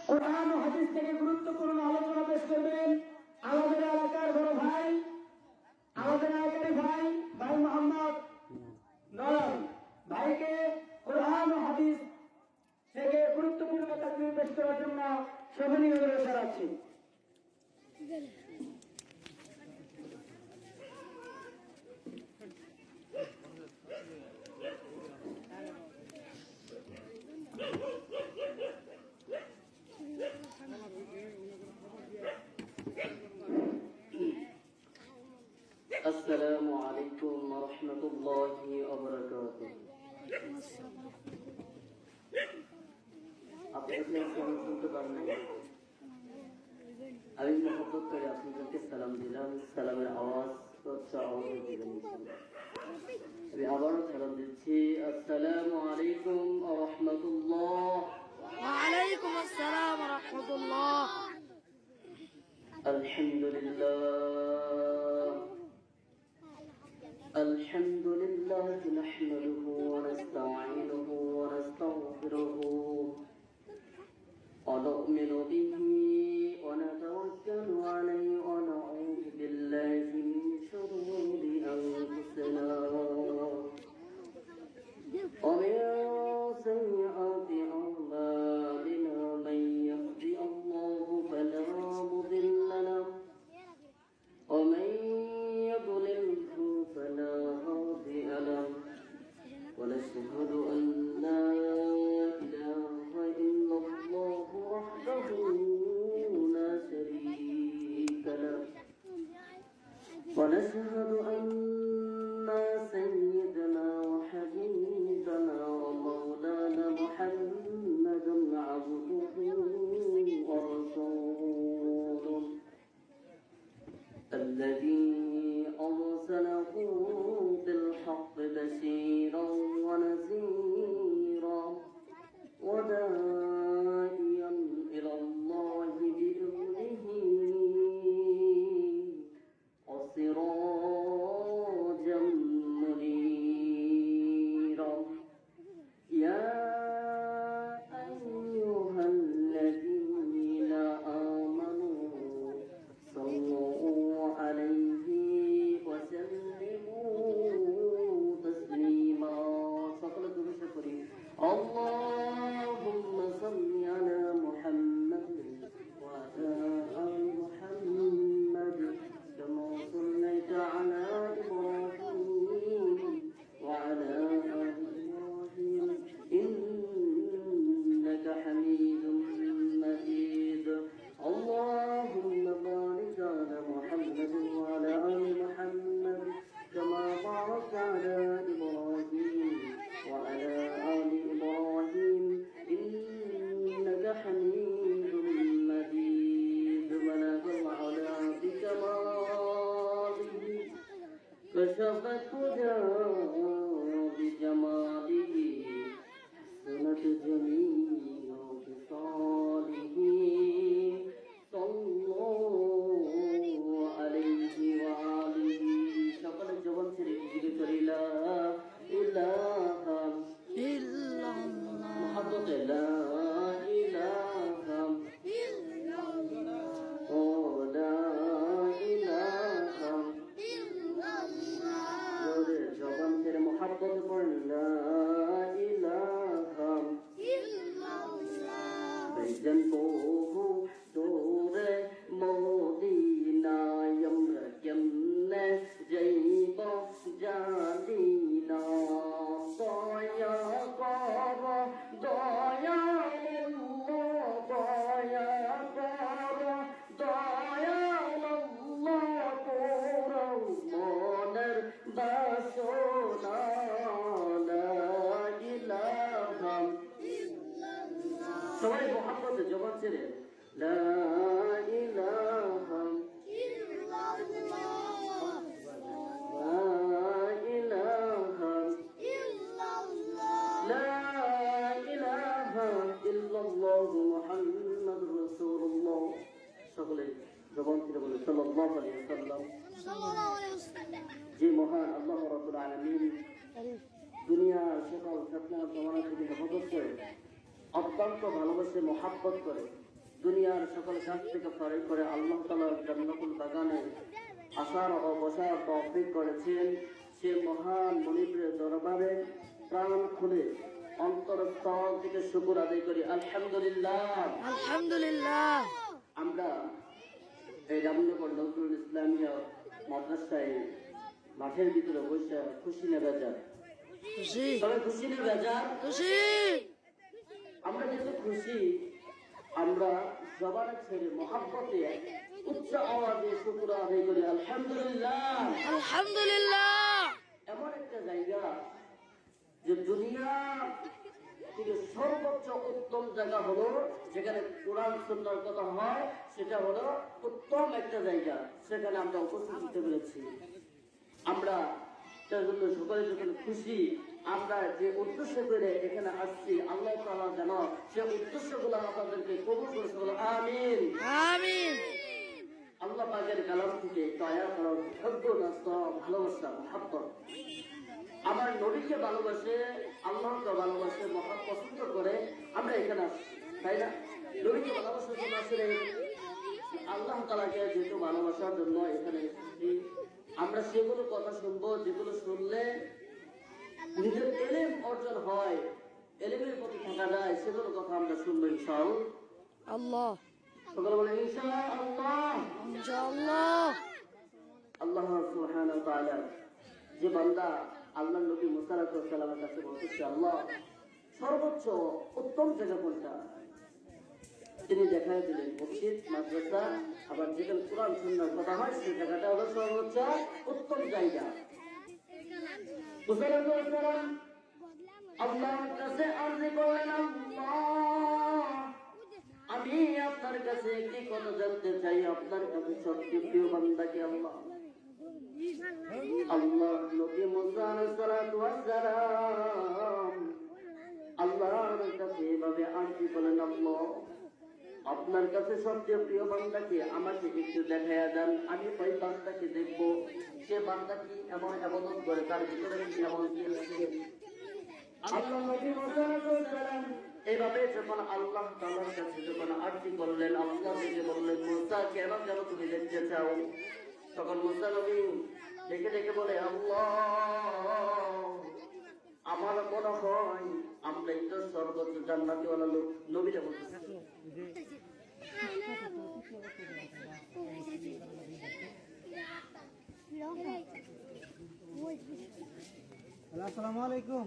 কোরআন ও হাদিস থেকে গুরুত্বপূর্ণ আলোচনা পেশ করবেন আমাদের এলাকার বড় ভাই, আমাদের এলাকার ভাই মোহাম্মদ নয়ন ভাইকে কোরআন ও হাদিস থেকে গুরুত্বপূর্ণ তাকরীর পেশ করার জন্য সবিনয় অনুরোধ জানাচ্ছি। السلام عليكم ورحمة الله وبركاته. আপনাদের সালাম শুনতে পারলেন? আমি মহব্বত করে আপনাদেরকে সালাম দিলাম। সালামের আওয়াজ দিবেন। আমি আবারও সালাম দিচ্ছি। আসসালামু আলাইকুম ওয়া রাহমাতুল্লাহ। ওয়া আলাইকুম আসসালাম ওয়া রাহমাতুল্লাহ। الحمد لله نحمده ونستعينه ونستغفره ونؤمن به ونتوكل عليه ونعوذ بالله من شرور أنفسنا ومن سيئات أعمالنا من يهدي الله فلا مضل له ومن يضلله فلا هادي له ونشهد أن لا إله إلا الله وحده لا شريك له ونشهد أن سيدنا وحبيبنا ومولانا محمدا عبده ورسوله الذي أرسله بالحق بشيرا ونذيرا وداعيا إلى الله بإذنه وسراجا منيرا يا أيها الذين آمنوا صلوا عليه وسلموا تسليما. সকলে দুরূদ পড়ি। اللهم صل على محمد وعلى آل محمد كما صليت على إبراهيم وعلى آل إبراهيم إنك حميد مجيد. اللهم بارك على محمد وعلى آل محمد كما باركت على إبراهيم وعلى آل إبراهيم إنك حميد مجيد. بلغ العلا بكماله كشف الهدى بجماله حسنت جميع خصاله صلوا عليه وآله. সকল জবান ছেড়ে জিকির করি লা ইলাহা ইল্লাল্লাহ মুহাম্মদ লা ইলাহা ইল্লাল্লাহ ও লা ইলাহা ইল্লাল্লাহ। জোরে জবান ছেড়ে মুহাম্মদ পড় লা ইলাহা ইল্লাল্লাহ। বেজন বহু দূরে মদিনায় আমরা কেমনে যাইব জানি না। দয়া কর দয়ালুল্লাহ দয়া কর দয়ালুল্লাহ তোর মনের বাসনা লা ইলাহা ইল্লাল্লাহ। সবাই মুহাম্মদ জবান ছেড়ে লা ইলাহা ইল্লাল্লাহ লা ইলাহা ইল্লাল্লাহ লা ইলাহা ইল্লাল্লাহ মুহাম্মাদুর রাসূলুল্লাহ। সকলে জবান ছেড়ে বলে সাল্লাল্লাহু আলাইহি ওয়াসাল্লাম। যে মহান আল্লাহ রাব্বুল আলামিন দুনিয়ার সকল ফিতনা জমানা থেকে হেফাজত করে, অত্যন্ত ভালোবাসে, মহাব্বত করে, দুনিয়ার সকল কাজ থেকে ফারিগ করে আল্লাহ তাআলার জান্নাতুল বাগানে আসার ও বসার তৌফিক করেছেন। সে মহান মনিবের দরবারে প্রাণ খুলে অন্তরস্থল থেকে শুকর আদায় করি আলহামদুলিল্লাহ। আলহামদুলিল্লাহ। আমরা এই রামনগর নজরুল ইসলামিয়া মাদ্রাসায় মাঠের ভিতরে বসে খুশি না বেজার? খুশি তবে খুশি না বেজার? খুশি। আমরা যেহেতু খুশি, আমরা জবানে ছেড়ে মহাব্বতে উচ্চ আওয়াজে শুকর আদায় করি আলহামদুলিল্লাহ। আলহামদুলিল্লাহ। এমন একটা জায়গা যে দুনিয়া থেকে সর্বোচ্চ উত্তম জায়গা হলো যেখানে কোরআন সুন্নাহর কথা হয়, সেটা হলো উত্তম একটা জায়গা। সেখানে আমরা উপস্থিত হতে পেরেছি। আমরা তার জন্য সকলে যখন খুশি, আমরা যে উদ্দেশ্য করে এখানে আসছি, আল্লাহ তাআলা যেন সে উদ্দেশ্যগুলো আপনাদেরকে কবুল করে। বলো আমিন। আমিন। আল্লাহ পাকের কালাম থেকে দয়া করো, ভাগ্য নষ্ট, ভালোবাসা, মহাব্বত। আমার নবীকে ভালোবাসে, আল্লাহকে ভালোবাসে, মহা পছন্দ করে আমরা এখানে আসছি, তাই না? নবীকে ভালোবাসার জন্য আসলে আল্লাহ তাআলাকে যেহেতু ভালোবাসার জন্য এখানে এসেছি, আমরা সেগুলো কথা শুনবো যেগুলো শুনলে নিজের এলেম অর্জন হয়, এলেমের প্রতি থাকা যায়, সেগুলো কথা আমরা শুনবো ইনশাআল্লাহ। আল্লাহ। সকলে বলে ইনশাআল্লাহ। ইনশাআল্লাহ। আল্লাহ সুবহানাহু ওয়া তাআলা যে বান্দা আল্লাহর নবী মুসা আলাইহিস সালামের কাছে বলতেছে, আল্লাহ সর্বোচ্চ উত্তম জায়গা কোনটা? তিনি দেখায় দিলেন মসজিদ, মাদ্রাসা, আবার যেখানে কোরআন সুন্নাহর কথা হয় সেই জায়গাটা হলো সর্বোচ্চ উত্তম জায়গা। মুসা আলাইহিস সালাম আল্লাহর কাছে আরজি করলেন, আল্লাহ আমি আপনার কাছে একটি কথা জানতে চাই, আপনার কাছে সবচেয়ে প্রিয় বান্দাকে আল্লাহ। আল্লাহ নবী মুসা আলাইহিস সালাতু ওয়াস সালাম আল্লাহর কাছে এভাবে আরজি করলেন, আল্লাহ আপনার কাছে সবচেয়ে প্রিয় বান্দাকে আমাকে একটু দেখায়া দেন, আমি ওই বান্দাকে দেখবো সে বান্দা কি এমন ইবাদত করে, তার ভিতরে কি এমন কি আছে। আল্লাহ নবী মুসা আলাইহিস সালাম এইভাবে যখন আল্লাহ তাআলার কাছে যখন আরজি করলেন, আল্লাহ থেকে বললেন, মুসা কেন কেন তুমি দেখতে চাও? তখন মুসা নবী দেখে দেখে বলে, আল্লাহ আমার মনে হয় আমরা তো সর্বোচ্চ জান্নাতীওয়ালা লোক। নবীরা বলতেছে আসসালামু আলাইকুম।